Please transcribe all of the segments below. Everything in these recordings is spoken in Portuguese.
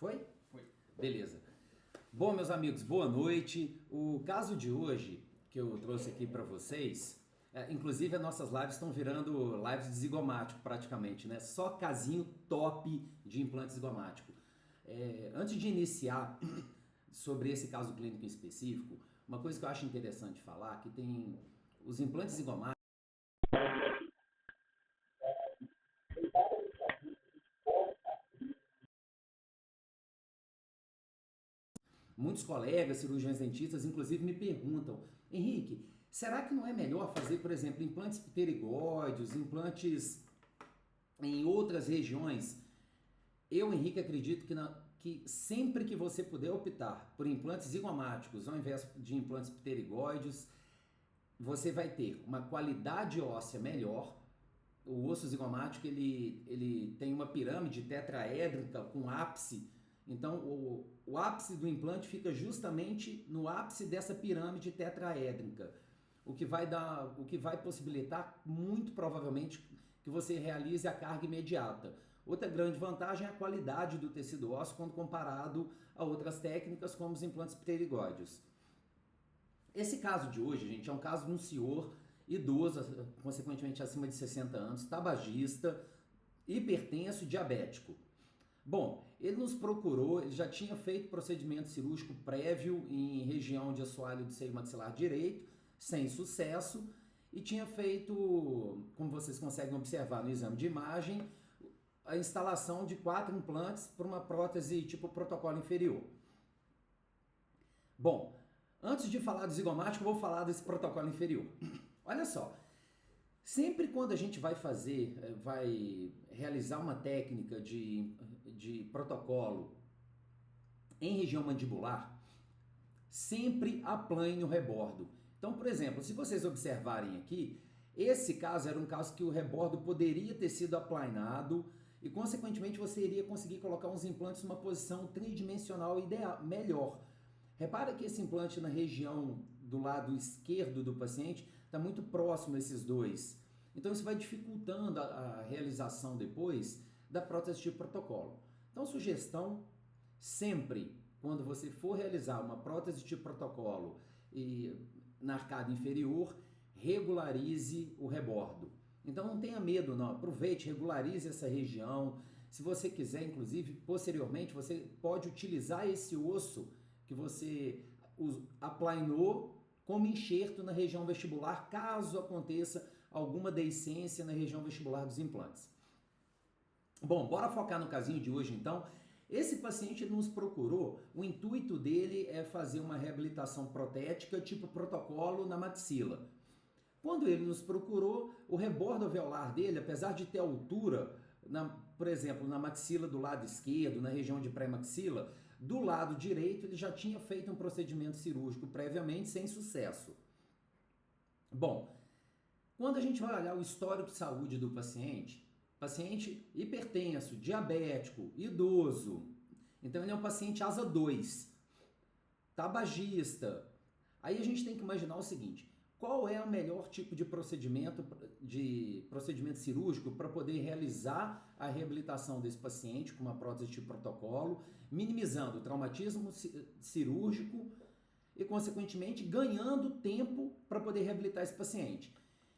Foi? Foi. Beleza. Bom, meus amigos, boa noite. O caso de hoje que eu trouxe aqui para vocês, inclusive as nossas lives estão virando lives de zigomático praticamente, né? Só casinho top de implante zigomático. Antes de iniciar sobre esse caso clínico em específico, uma coisa que eu acho interessante falar, que tem os implantes zigomáticos. Muitos colegas, cirurgiões dentistas, inclusive me perguntam, Henrique, será que não é melhor fazer, por exemplo, implantes pterigóideos, implantes em outras regiões? Eu, Henrique, acredito que sempre que você puder optar por implantes zigomáticos ao invés de implantes pterigóideos, você vai ter uma qualidade óssea melhor. O osso zigomático ele tem uma pirâmide tetraédrica com ápice. Então, o ápice do implante fica justamente no ápice dessa pirâmide tetraédrica, o que vai possibilitar, muito provavelmente, que você realize a carga imediata. Outra grande vantagem é a qualidade do tecido ósseo quando comparado a outras técnicas, como os implantes pterigóideos. Esse caso de hoje, gente, é um caso de um senhor idoso, consequentemente acima de 60 anos, tabagista, hipertenso e diabético. Bom, ele nos procurou, ele já tinha feito procedimento cirúrgico prévio em região de assoalho do seio maxilar direito, sem sucesso, e tinha feito, como vocês conseguem observar no exame de imagem, a instalação de 4 implantes por uma prótese tipo protocolo inferior. Bom, antes de falar do zigomático, eu vou falar desse protocolo inferior. Olha só, sempre quando a gente vai realizar uma técnica de protocolo em região mandibular, sempre aplane o rebordo. Então, por exemplo, se vocês observarem aqui, esse caso era um caso que o rebordo poderia ter sido aplanado e, consequentemente, você iria conseguir colocar uns implantes numa posição tridimensional ideal, melhor. Repara que esse implante na região do lado esquerdo do paciente está muito próximo a esses dois. Então isso vai dificultando a realização depois da prótese tipo protocolo. Então sugestão, sempre quando você for realizar uma prótese tipo protocolo e na arcada inferior, regularize o rebordo. Então não tenha medo não, aproveite, regularize essa região. Se você quiser, inclusive, posteriormente, você pode utilizar esse osso que você aplainou como enxerto na região vestibular, caso aconteça alguma deiscência na região vestibular dos implantes. Bom, bora focar no casinho de hoje então. Esse paciente nos procurou, o intuito dele é fazer uma reabilitação protética tipo protocolo na maxila. Quando ele nos procurou, o rebordo alveolar dele, apesar de ter altura, por exemplo, na maxila do lado esquerdo, na região de pré-maxila, do lado direito ele já tinha feito um procedimento cirúrgico previamente sem sucesso. Bom, quando a gente vai olhar o histórico de saúde do paciente hipertenso, diabético, idoso, então ele é um paciente asa 2, tabagista. Aí a gente tem que imaginar o seguinte: qual é o melhor tipo de procedimento cirúrgico para poder realizar a reabilitação desse paciente com uma prótese tipo protocolo, minimizando o traumatismo cirúrgico e, consequentemente, ganhando tempo para poder reabilitar esse paciente.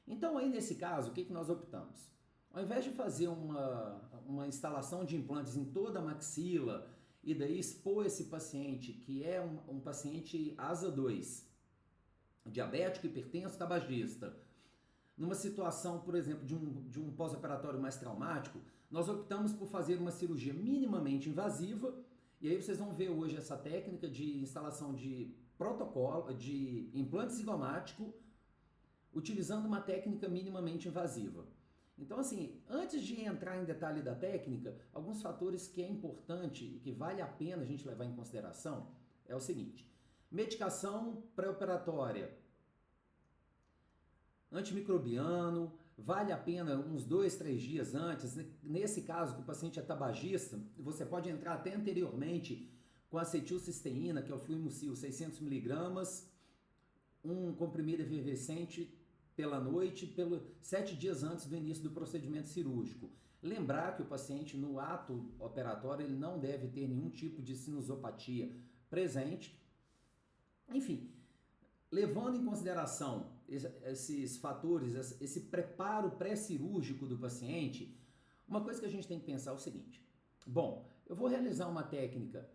Então, aí nesse caso, o que nós optamos? Ao invés de fazer uma instalação de implantes em toda a maxila e daí expor esse paciente, que é um paciente asa 2, diabético, hipertenso, tabagista, numa situação, por exemplo, de um pós-operatório mais traumático, nós optamos por fazer uma cirurgia minimamente invasiva, e aí vocês vão ver hoje essa técnica de instalação de protocolo, de implante zigomático, utilizando uma técnica minimamente invasiva. Então, assim, antes de entrar em detalhe da técnica, alguns fatores que é importante e que vale a pena a gente levar em consideração é o seguinte: medicação pré-operatória, antimicrobiano, vale a pena uns 2, 3 dias antes. Nesse caso, que o paciente é tabagista, você pode entrar até anteriormente com acetilcisteína, que é o Fluimucil, 600mg, um comprimido efervescente pela noite, 7 dias antes do início do procedimento cirúrgico. Lembrar que o paciente no ato operatório ele não deve ter nenhum tipo de sinusopatia presente. Enfim, levando em consideração esses fatores, esse preparo pré-cirúrgico do paciente, uma coisa que a gente tem que pensar é o seguinte: bom, eu vou realizar uma técnica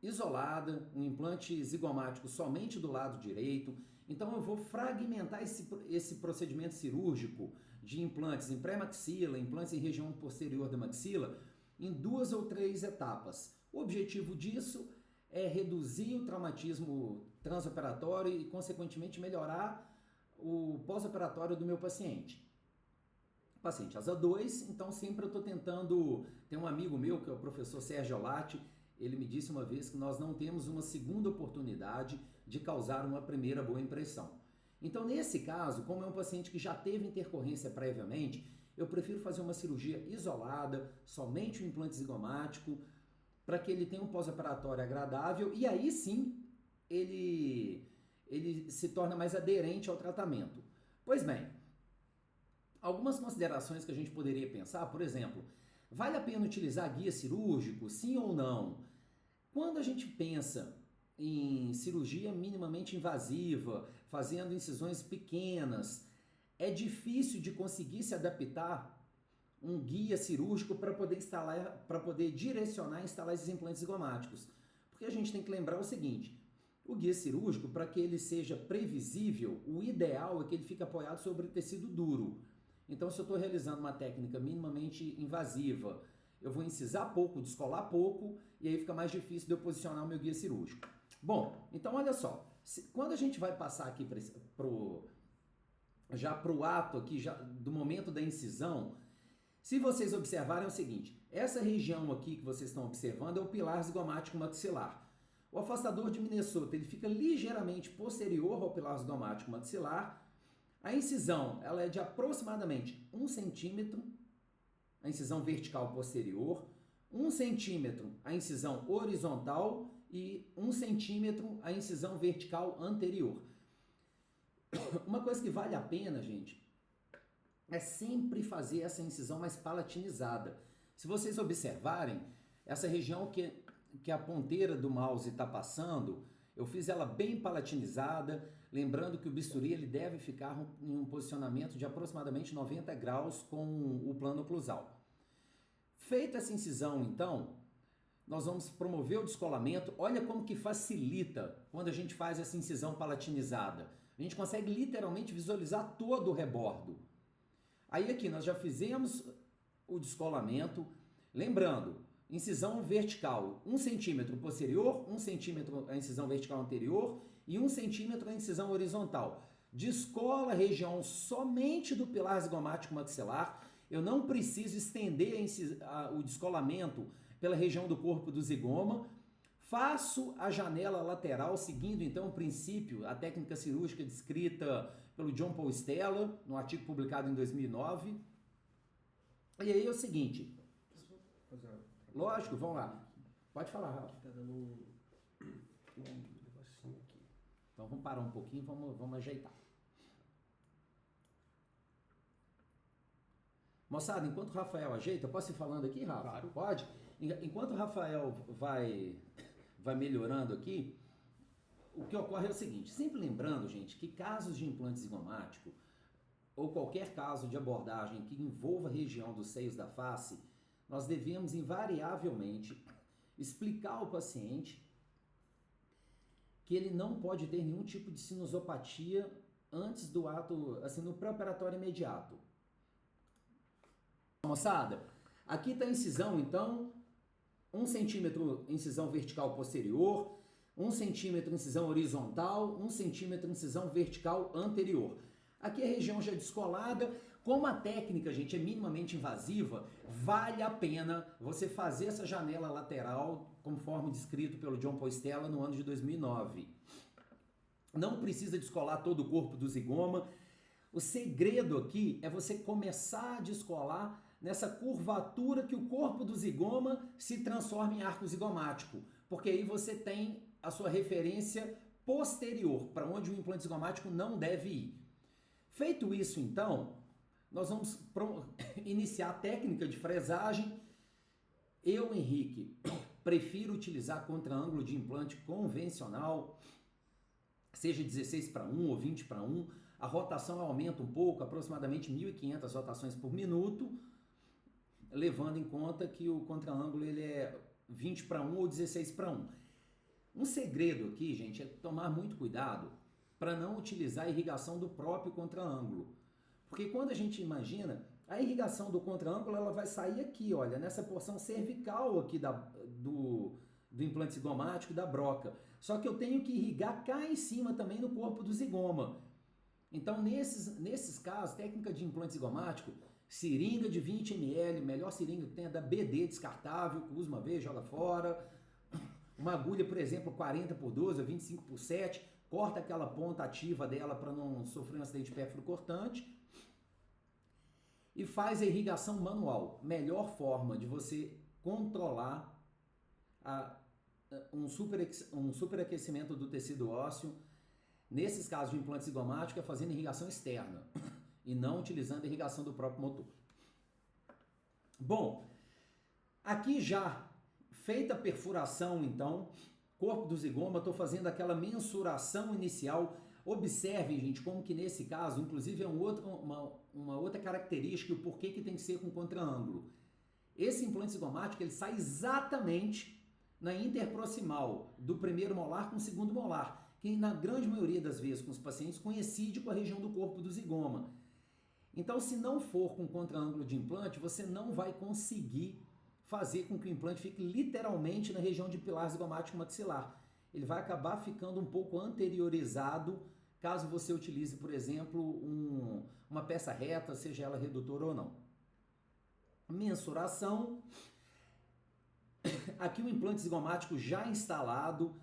isolada, um implante zigomático somente do lado direito, então eu vou fragmentar esse procedimento cirúrgico de implantes em pré-maxila, implantes em região posterior da maxila, em 2 ou 3 etapas. O objetivo disso é reduzir o traumatismo transoperatório e, consequentemente, melhorar o pós-operatório do meu paciente. Paciente asa 2, então sempre eu estou tentando... Tem um amigo meu, que é o professor Sérgio Latti, ele me disse uma vez que nós não temos uma segunda oportunidade de causar uma primeira boa impressão. Então, nesse caso, como é um paciente que já teve intercorrência previamente, eu prefiro fazer uma cirurgia isolada, somente o implante zigomático, para que ele tenha um pós-operatório agradável e aí sim ele se torna mais aderente ao tratamento. Pois bem, algumas considerações que a gente poderia pensar, por exemplo, vale a pena utilizar guia cirúrgico, sim ou não? Quando a gente pensa em cirurgia minimamente invasiva, fazendo incisões pequenas, é difícil de conseguir se adaptar um guia cirúrgico para poder instalar, para poder direcionar e instalar esses implantes zigomáticos. Porque a gente tem que lembrar o seguinte: o guia cirúrgico, para que ele seja previsível, o ideal é que ele fique apoiado sobre tecido duro. Então, se eu estou realizando uma técnica minimamente invasiva, eu vou incisar pouco, descolar pouco, e aí fica mais difícil de eu posicionar o meu guia cirúrgico. Bom, então olha só, quando a gente vai passar aqui já para o ato aqui, já, do momento da incisão, se vocês observarem é o seguinte: essa região aqui que vocês estão observando é o pilar zigomático maxilar. O afastador de Minnesota ele fica ligeiramente posterior ao pilar zigomático maxilar. A incisão ela é de aproximadamente 1 centímetro, a incisão vertical posterior, 1 centímetro a incisão horizontal e 1 centímetro a incisão vertical anterior. Uma coisa que vale a pena, gente, é sempre fazer essa incisão mais palatinizada. Se vocês observarem, essa região que a ponteira do mouse está passando, eu fiz ela bem palatinizada, lembrando que o bisturi ele deve ficar em um posicionamento de aproximadamente 90 graus com o plano oclusal. Feita essa incisão, então, nós vamos promover o descolamento. Olha como que facilita quando a gente faz essa incisão palatinizada. A gente consegue literalmente visualizar todo o rebordo. Aí aqui nós já fizemos o descolamento, lembrando, incisão vertical 1 centímetro posterior, 1 centímetro a incisão vertical anterior e 1 centímetro a incisão horizontal. Descola a região somente do pilar zigomático maxilar. Eu não preciso estender o descolamento pela região do corpo do zigoma. Faço a janela lateral, seguindo então o princípio, a técnica cirúrgica descrita pelo John Paul Stella, no artigo publicado em 2009. E aí é o seguinte... Lógico, vamos lá. Pode falar, Rafa. Tá dando um negocinho aqui. Então vamos parar um pouquinho, vamos ajeitar. Moçada, enquanto o Rafael ajeita, posso ir falando aqui, Rafa? Claro. Pode? Enquanto o Rafael vai melhorando aqui, o que ocorre é o seguinte: sempre lembrando, gente, que casos de implante zigomático ou qualquer caso de abordagem que envolva a região dos seios da face, nós devemos invariavelmente explicar ao paciente que ele não pode ter nenhum tipo de sinusopatia antes do ato, assim, no pré-operatório imediato. Moçada, aqui está a incisão, então, 1 centímetro incisão vertical posterior, 1 centímetro incisão horizontal, 1 centímetro incisão vertical anterior. Aqui a região já descolada. Como a técnica, gente, é minimamente invasiva, vale a pena você fazer essa janela lateral, conforme descrito pelo John Paul Stella no ano de 2009. Não precisa descolar todo o corpo do zigoma. O segredo aqui é você começar a descolar nessa curvatura que o corpo do zigoma se transforma em arco zigomático, porque aí você tem a sua referência posterior, para onde o implante zigomático não deve ir. Feito isso, então, nós vamos iniciar a técnica de fresagem. Eu, Henrique, prefiro utilizar contra-ângulo de implante convencional, seja 16:1 ou 20:1. A rotação aumenta um pouco, aproximadamente 1.500 rotações por minuto, levando em conta que o contra-ângulo ele é 20:1 ou 16:1. Um segredo aqui, gente, é tomar muito cuidado para não utilizar a irrigação do próprio contra-ângulo. Porque quando a gente imagina, a irrigação do contra-ângulo ela vai sair aqui, olha, nessa porção cervical aqui do implante zigomático da broca. Só que eu tenho que irrigar cá em cima também no corpo do zigoma. Então, nesses casos, técnica de implante zigomático, seringa de 20 ml, melhor seringa que tem é da BD descartável, que usa uma vez, joga fora. Uma agulha, por exemplo, 40x12 ou 25x7, corta aquela ponta ativa dela para não sofrer um acidente pérfuro cortante. E faz a irrigação manual. Melhor forma de você controlar um superaquecimento do tecido ósseo, nesses casos de implante zigomático, é fazendo irrigação externa e não utilizando a irrigação do próprio motor. Bom, aqui já feita a perfuração, então, corpo do zigoma, estou fazendo aquela mensuração inicial. Observem, gente, como que nesse caso, inclusive, é uma outra característica, o porquê que tem que ser com contra-ângulo. Esse implante zigomático, ele sai exatamente na interproximal do primeiro molar com o segundo molar, que na grande maioria das vezes com os pacientes coincide com a região do corpo do zigoma. Então, se não for com contra-ângulo de implante, você não vai conseguir fazer com que o implante fique literalmente na região de pilar zigomático maxilar. Ele vai acabar ficando um pouco anteriorizado caso você utilize, por exemplo, uma peça reta, seja ela redutora ou não. Mensuração. Aqui o implante zigomático já instalado.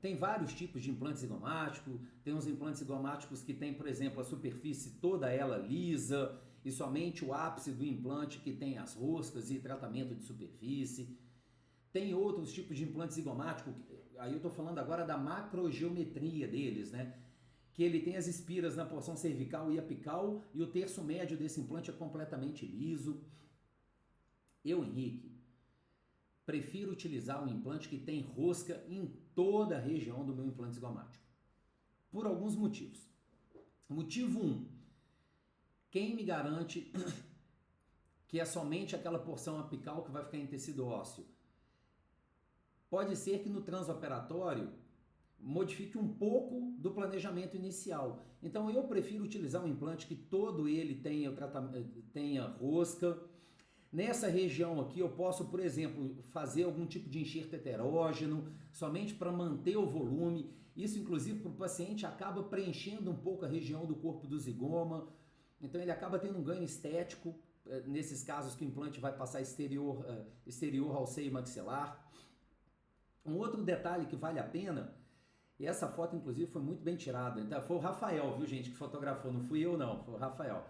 Tem vários tipos de implante zigomático. Tem uns implantes zigomáticos que tem, por exemplo, a superfície toda ela lisa e somente o ápice do implante que tem as roscas e tratamento de superfície. Tem outros tipos de implante zigomático, aí eu estou falando agora da macrogeometria deles, né? Que ele tem as espiras na porção cervical e apical e o terço médio desse implante é completamente liso. Eu, Henrique, prefiro utilizar um implante que tem rosca em toda a região do meu implante zigomático. Por alguns motivos. Motivo 1. Quem me garante que é somente aquela porção apical que vai ficar em tecido ósseo? Pode ser que no transoperatório modifique um pouco do planejamento inicial. Então eu prefiro utilizar um implante que todo ele tenha rosca. Nessa região aqui eu posso, por exemplo, fazer algum tipo de enxerto heterógeno, somente para manter o volume. Isso, inclusive, para o paciente acaba preenchendo um pouco a região do corpo do zigoma. Então ele acaba tendo um ganho estético, nesses casos que o implante vai passar exterior ao seio maxilar. Um outro detalhe que vale a pena, e essa foto inclusive foi muito bem tirada, então, foi o Rafael, viu, gente, que fotografou, não fui eu não, foi o Rafael.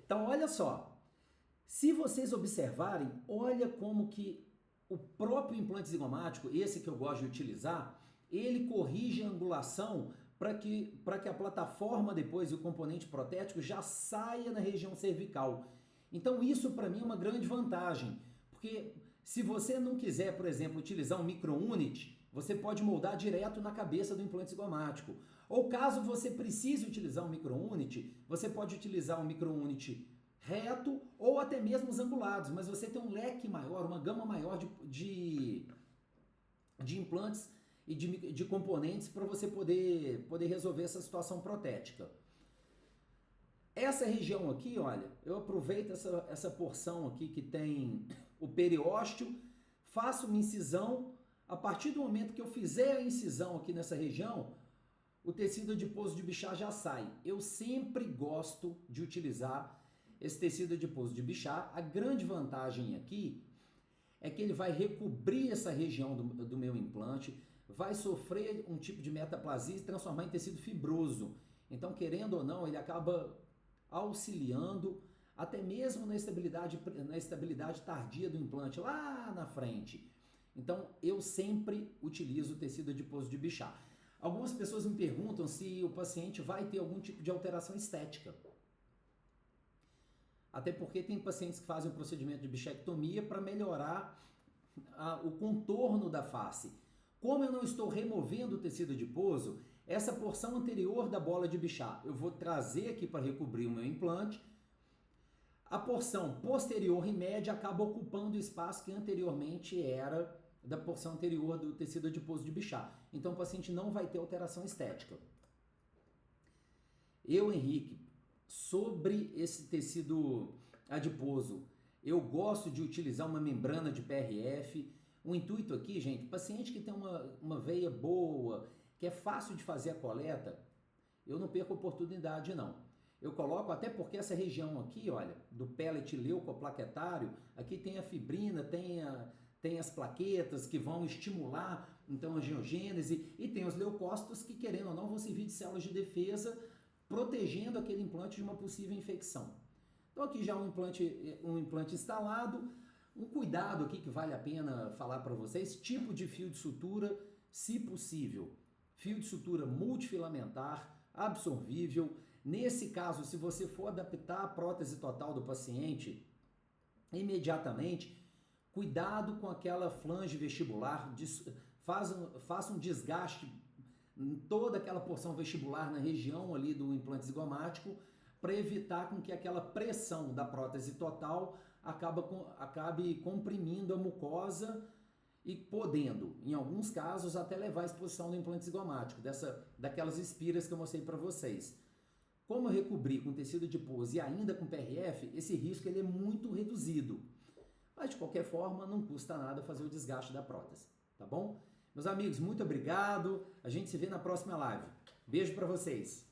Então olha só, se vocês observarem, olha como que o próprio implante zigomático, esse que eu gosto de utilizar, ele corrige a angulação para que a plataforma depois e o componente protético já saia na região cervical. Então isso para mim é uma grande vantagem, porque se você não quiser, por exemplo, utilizar um micro-unit, você pode moldar direto na cabeça do implante zigomático. Ou caso você precise utilizar um micro-unit, você pode utilizar um micro-unit reto ou até mesmo os angulados, mas você tem um leque maior, uma gama maior de implantes e de componentes para você poder resolver essa situação protética. Essa região aqui, olha, eu aproveito essa porção aqui que tem o periósteo, faço uma incisão. A partir do momento que eu fizer a incisão aqui nessa região, o tecido adiposo de Bichat já sai. Eu sempre gosto de utilizar esse tecido adiposo de Bichat. A grande vantagem aqui é que ele vai recobrir essa região do meu implante, vai sofrer um tipo de metaplasia e transformar em tecido fibroso. Então, querendo ou não, ele acaba auxiliando até mesmo na estabilidade tardia do implante lá na frente. Então, eu sempre utilizo o tecido adiposo de Bichat. Algumas pessoas me perguntam se o paciente vai ter algum tipo de alteração estética. Até porque tem pacientes que fazem o procedimento de bichectomia para melhorar o contorno da face. Como eu não estou removendo o tecido adiposo, essa porção anterior da bola de Bichat eu vou trazer aqui para recobrir o meu implante. A porção posterior e média acaba ocupando o espaço que anteriormente era da porção anterior do tecido adiposo de Bichat. Então o paciente não vai ter alteração estética. Eu, Henrique, sobre esse tecido adiposo, eu gosto de utilizar uma membrana de PRF. O intuito aqui, gente, paciente que tem uma veia boa, que é fácil de fazer a coleta, eu não perco oportunidade não. Eu coloco, até porque essa região aqui, olha, do pellet leucoplaquetário, aqui tem a fibrina, tem as plaquetas que vão estimular então a angiogênese e tem os leucócitos que, querendo ou não, vão servir de células de defesa, protegendo aquele implante de uma possível infecção. Então aqui já um implante instalado. Um cuidado aqui que vale a pena falar para vocês: tipo de fio de sutura, se possível, fio de sutura multifilamentar, absorvível. Nesse caso, se você for adaptar a prótese total do paciente, imediatamente, cuidado com aquela flange vestibular, faça um desgaste em toda aquela porção vestibular na região ali do implante zigomático, para evitar com que aquela pressão da prótese total acabe comprimindo a mucosa e podendo, em alguns casos, até levar à exposição do implante zigomático, daquelas espiras que eu mostrei para vocês. Como eu recobri com tecido adiposo e ainda com PRF, esse risco ele é muito reduzido. Mas, de qualquer forma, não custa nada fazer o desgaste da prótese, tá bom? Meus amigos, muito obrigado. A gente se vê na próxima live. Beijo para vocês.